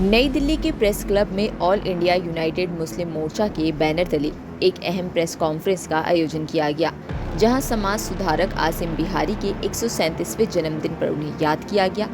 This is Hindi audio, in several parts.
नई दिल्ली के प्रेस क्लब में ऑल इंडिया यूनाइटेड मुस्लिम मोर्चा के बैनर तले एक अहम प्रेस कॉन्फ्रेंस का आयोजन किया गया, जहां समाज सुधारक आसिम बिहारी के 137वें जन्मदिन पर उन्हें याद किया गया।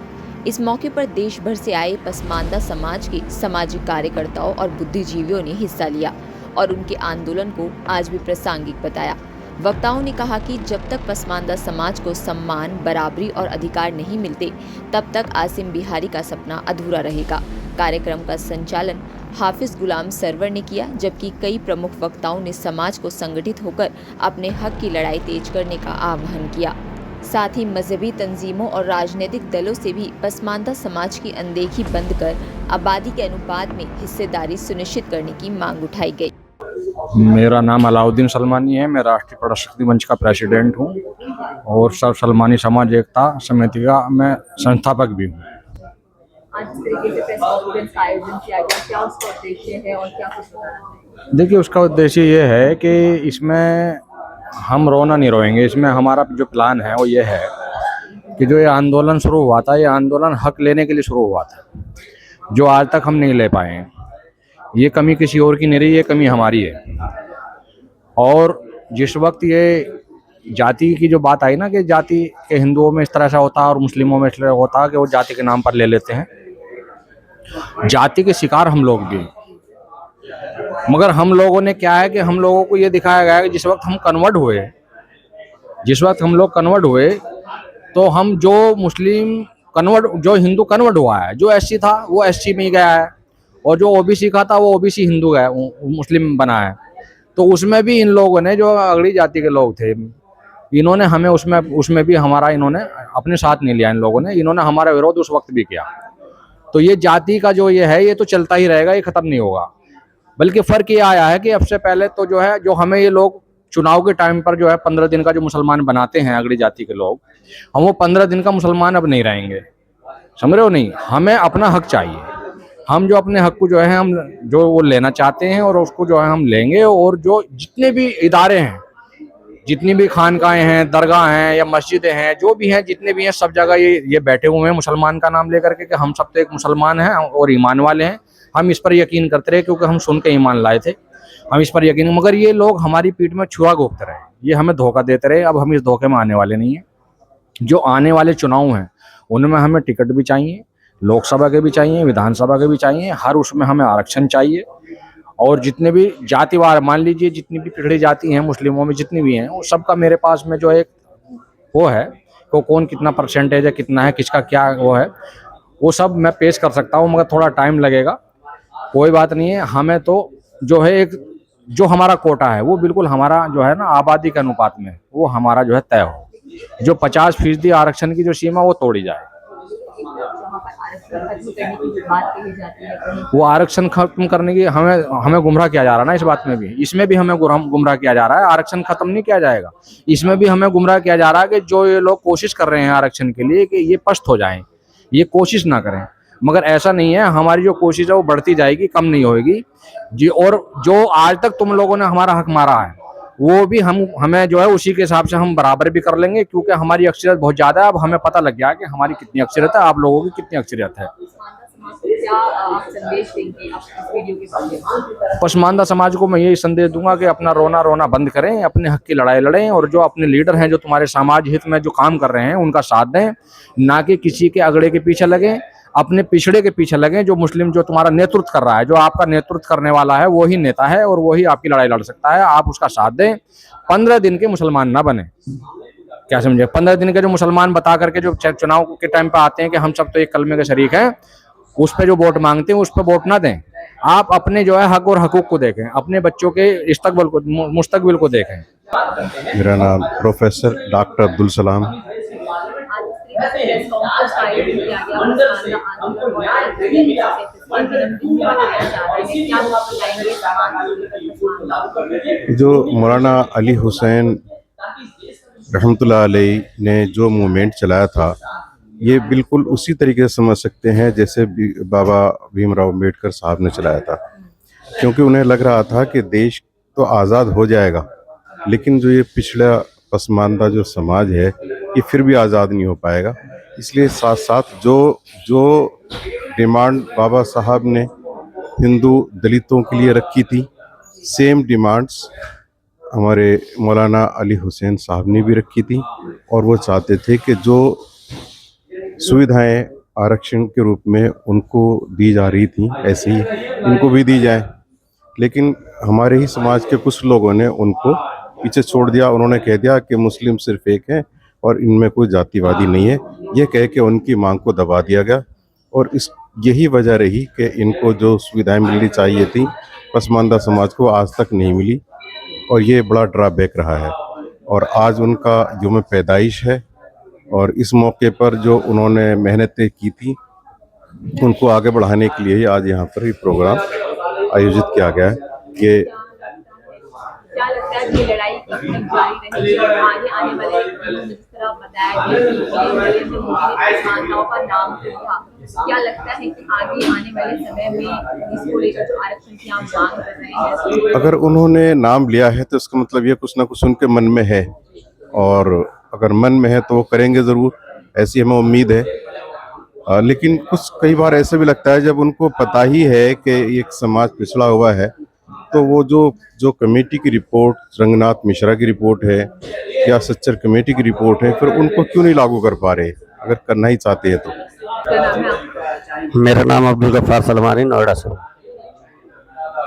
इस मौके पर देश भर से आए पसमानदा समाज के सामाजिक कार्यकर्ताओं और बुद्धिजीवियों ने हिस्सा लिया और उनके आंदोलन को आज भी प्रासंगिक बताया। वक्ताओं ने कहा कि जब तक पसमानदा समाज को सम्मान, बराबरी और अधिकार नहीं मिलते, तब तक आसिम बिहारी का सपना अधूरा रहेगा। कार्यक्रम का संचालन हाफिज गुलाम सरवर ने किया, जबकि कई प्रमुख वक्ताओं ने समाज को संगठित होकर अपने हक की लड़ाई तेज करने का आह्वान किया। साथ ही मजहबी तंजीमों और राजनीतिक दलों से भी पसमानदा समाज की अनदेखी बंद कर आबादी के अनुपात में हिस्सेदारी सुनिश्चित करने की मांग उठाई गई। मेरा नाम अलाउद्दीन सलमानी है। मैं राष्ट्रीय प्रशक्ति मंच का प्रेसिडेंट हूँ और सर्व सलमानी समाज एकता समिति का मैं संस्थापक भी हूँ। आज इस तरीके से प्रेस कॉन्फ्रेंस का आयोजन किया गया, क्या उसका उद्देश्य है और क्या कुछ बताना है? देखिए, उसका उद्देश्य ये है कि इसमें हम रोना नहीं रोएंगे। इसमें हमारा जो प्लान है वो ये है कि जो ये आंदोलन शुरू हुआ था, ये आंदोलन हक लेने के लिए शुरू हुआ था, जो आज तक हम नहीं ले पाए हैं। ये कमी किसी और की नहीं रही, ये कमी हमारी है। और जिस वक्त ये जाति की जो बात आई ना कि जाति के हिंदुओं में इस तरह से होता है और मुस्लिमों में इस तरह होता है कि वो जाति के नाम पर ले लेते हैं। जाति के शिकार हम लोग भी, मगर हम लोगों ने क्या है कि हम लोगों को ये दिखाया गया है कि जिस वक्त हम कन्वर्ट हुए तो हम जो हिंदू कन्वर्ट हुआ है, जो एससी था वो एससी में ही गया है, और जो ओबीसी का था वो ओबीसी हिंदू गया, मुस्लिम बना है। तो उसमें भी इन लोगों ने, जो अगड़ी जाति के लोग थे, इन्होंने हमें उसमें भी हमारा इन्होंने अपने साथ नहीं लिया। इन्होंने हमारा विरोध उस वक्त भी किया। तो ये जाति का जो ये है, ये तो चलता ही रहेगा, ये खत्म नहीं होगा। बल्कि फर्क ये आया है कि अब से पहले तो जो है, जो हमें ये लोग चुनाव के टाइम पर जो है 15 दिन का जो मुसलमान बनाते हैं अगड़ी जाति के लोग, हम वो 15 दिन का मुसलमान अब नहीं रहेंगे। समझ रहे हो? नहीं, हमें अपना हक चाहिए। हम जो अपने हक को जो है हम जो वो लेना चाहते हैं और उसको जो है हम लेंगे। और जो जितने भी इदारे हैं, जितनी भी खानकाएं हैं, दरगाह हैं या मस्जिदें हैं, जो भी हैं, जितने भी हैं, सब जगह ये बैठे हुए हैं मुसलमान का नाम लेकर के कि हम सब तो एक मुसलमान हैं और ईमान वाले हैं। हम इस पर यकीन करते रहे क्योंकि हम सुन के ईमान लाए थे, हम इस पर यकीन। मगर ये लोग हमारी पीठ में छुआ घोंपते रहे, ये हमें धोखा देते रहे। अब हम इस धोखे में आने वाले नहीं हैं। जो आने वाले चुनाव हैं उनमें हमें टिकट भी चाहिए, लोकसभा के भी चाहिए, विधानसभा के भी चाहिए, हर उसमें हमें आरक्षण चाहिए। और जितने भी जातिवार, मान लीजिए जितनी भी पिछड़ी जाति हैं मुस्लिमों में, जितनी भी हैं, वो सबका मेरे पास में जो एक वो है तो कौन कितना परसेंटेज है, कितना है, किसका क्या वो है, वो सब मैं पेश कर सकता हूँ, मगर थोड़ा टाइम लगेगा। कोई बात नहीं है। हमें तो जो है एक जो हमारा कोटा है वो बिल्कुल हमारा जो है ना आबादी के अनुपात में वो हमारा जो है तय हो। जो 50% आरक्षण की जो सीमा वो तोड़ी जाए। वो आरक्षण खत्म करने की हमें गुमराह किया जा रहा है ना इस बात में भी। इसमें भी हमें गुमराह किया जा रहा है। आरक्षण खत्म नहीं किया जाएगा, इसमें भी हमें गुमराह किया जा रहा है कि जो ये लोग कोशिश कर रहे हैं आरक्षण के लिए कि ये पस्त हो जाएं, ये कोशिश ना करें। मगर ऐसा नहीं है, हमारी जो कोशिश है वो बढ़ती जाएगी, कम नहीं होगी जी। और जो आज तक तुम लोगों ने हमारा हक मारा है वो भी हमें जो है उसी के हिसाब से हम बराबर भी कर लेंगे, क्योंकि हमारी अक्सरियत बहुत ज्यादा है। अब हमें पता लग गया है कि हमारी कितनी अक्सरियत है, आप लोगों की कितनी अक्सरियत है। पसमानदा समाज को मैं यही संदेश दूंगा कि अपना रोना बंद करें, अपने हक की लड़ाई लड़ें, और जो अपने लीडर हैं, जो तुम्हारे समाज हित में जो काम कर रहे हैं, उनका साथ दें, ना कि किसी के अगड़े के पीछे लगें, अपने पिछड़े के पीछे लगें। जो मुस्लिम, जो तुम्हारा नेतृत्व कर रहा है, जो आपका नेतृत्व करने वाला है, वही नेता है और वही आपकी लड़ाई लड़ सकता है। आप उसका साथ दें। 15 दिन के मुसलमान ना बने, क्या समझे? 15 दिन के जो मुसलमान बता करके जो चुनाव के टाइम पे आते हैं कि हम सब तो एक कलमे के शरीक हैं, उस पे जो वोट मांगते हैं उस पे वोट ना दें। आप अपने जो है हक और हकूक को देखें, अपने बच्चों के मुस्तकबिल को देखें। मेरा नाम प्रोफेसर डॉक्टर अब्दुल सलाम। जो मौलाना अली हुसैन रहमतुल्लाह अलैह ने जो मूवमेंट चलाया था, ये बिल्कुल उसी तरीके से समझ सकते हैं जैसे बाबा भीमराव अम्बेडकर साहब ने चलाया था। क्योंकि उन्हें लग रहा था कि देश तो आज़ाद हो जाएगा, लेकिन जो ये पिछड़ा पसमानदा जो समाज है ये फिर भी आज़ाद नहीं हो पाएगा। इसलिए साथ साथ जो जो डिमांड बाबा साहब ने हिंदू दलितों के लिए रखी थी, सेम डिमांड्स हमारे मौलाना अली हुसैन साहब ने भी रखी थी। और वो चाहते थे कि जो सुविधाएं आरक्षण के रूप में उनको दी जा रही थी, ऐसे ही इनको भी दी जाए। लेकिन हमारे ही समाज के कुछ लोगों ने उनको पीछे छोड़ दिया। उन्होंने कह दिया कि मुस्लिम सिर्फ एक है और इनमें कोई जातिवादी नहीं है। ये कह के उनकी मांग को दबा दिया गया और यही वजह रही कि इनको जो सुविधाएं मिलनी चाहिए थी पसमानदा समाज को आज तक नहीं मिली, और ये बड़ा ड्रॉबैक रहा है। और आज उनका यौम पैदाइश है और इस मौके पर जो उन्होंने मेहनतें की थी उनको आगे बढ़ाने के लिए ही आज यहाँ पर ही प्रोग्राम आयोजित किया गया है। कि क्या लगता है कि ये लड़ाई कब तक जारी रहेगी और आगे आने वाले दिनों में जिस तरह बताया गया कि नरेंद्र मोदी ने पसमानदाओं का नाम लिया, क्या लगता है कि आगे आने वाले समय में इसको लेकर जो आरक्षण की आप मांग कर रहे हैं, अगर उन्होंने नाम लिया है तो इसका मतलब ये कुछ ना कुछ उनके मन में है, और अगर मन में है तो वो करेंगे ज़रूर, ऐसी हमें उम्मीद है। लेकिन कुछ कई बार ऐसे भी लगता है जब उनको पता ही है कि एक समाज पिछड़ा हुआ है, तो वो जो कमेटी की रिपोर्ट, रंगनाथ मिश्रा की रिपोर्ट है या सच्चर कमेटी की रिपोर्ट है, फिर उनको क्यों नहीं लागू कर पा रहे, अगर करना ही चाहते हैं तो। क्या नाम है आपका? मेरा नाम अब्दुल गफ्फार सलमानी, नोएडा से।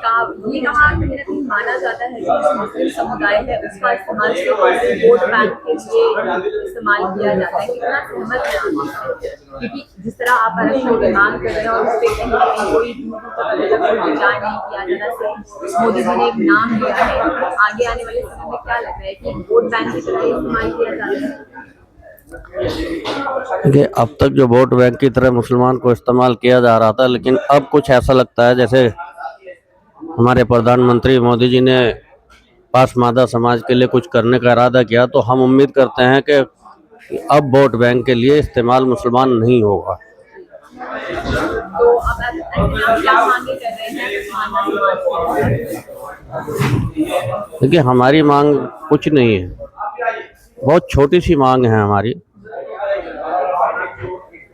ये कहा कहीं ना कहीं माना जाता है कि जो मुस्लिम समुदाय है उसका इस्तेमाल सिर्फ वोट बैंक के लिए इस्तेमाल किया जाता है, कितना सहमत है आप इससे? क्योंकि जिस तरह आप आरक्षण की मांग कर रहे हैं और उस पर कहीं ना कहीं कोई विचार नहीं किया जा रहा, सिर्फ मोदी जी ने एक नाम लिया है, आगे आने वाले समय में क्या लग रहा है कि वोट बैंक की तरह इस्तेमाल किया जा रहा है? देखिए, अब तक जो वोट बैंक की तरह मुसलमान को इस्तेमाल किया जा रहा था, लेकिन अब कुछ ऐसा लगता है जैसे हमारे प्रधानमंत्री मोदी जी ने पासमादा समाज के लिए कुछ करने का इरादा किया, तो हम उम्मीद करते हैं कि अब वोट बैंक के लिए इस्तेमाल मुसलमान नहीं होगा। तो अब ऐसे में आप क्या मांगे कर रहे हैं पसमानदा समाज से? देखिए, हमारी मांग कुछ नहीं है, बहुत छोटी सी मांग है हमारी।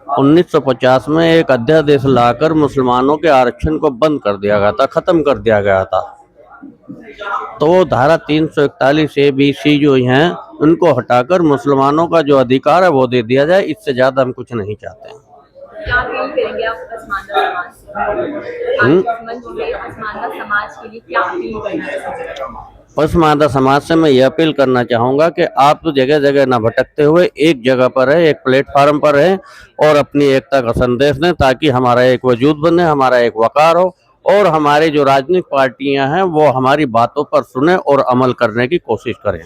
1950 में एक अध्यादेश लाकर मुसलमानों के आरक्षण को बंद कर दिया गया था, खत्म कर दिया गया था। तो वो धारा 341 ABC जो हैं उनको हटाकर मुसलमानों का जो अधिकार है वो दे दिया जाए, इससे ज़्यादा हम कुछ नहीं चाहते हैं। क्या अपील करेंगे आप पसमानदा समाज से? आज इस मंच में पसमानदा समाज के लिए क्या अपील करना चाहेंगे? पसमानदा समाज से मैं ये अपील करना चाहूँगा कि आप तो जगह जगह ना भटकते हुए एक जगह पर रहे, एक प्लेटफार्म पर रहे और अपनी एकता का संदेश दें, ताकि हमारा एक वजूद बने, हमारा एक वकार हो और हमारी जो राजनीतिक पार्टियां हैं वो हमारी बातों पर सुने और अमल करने की कोशिश करें।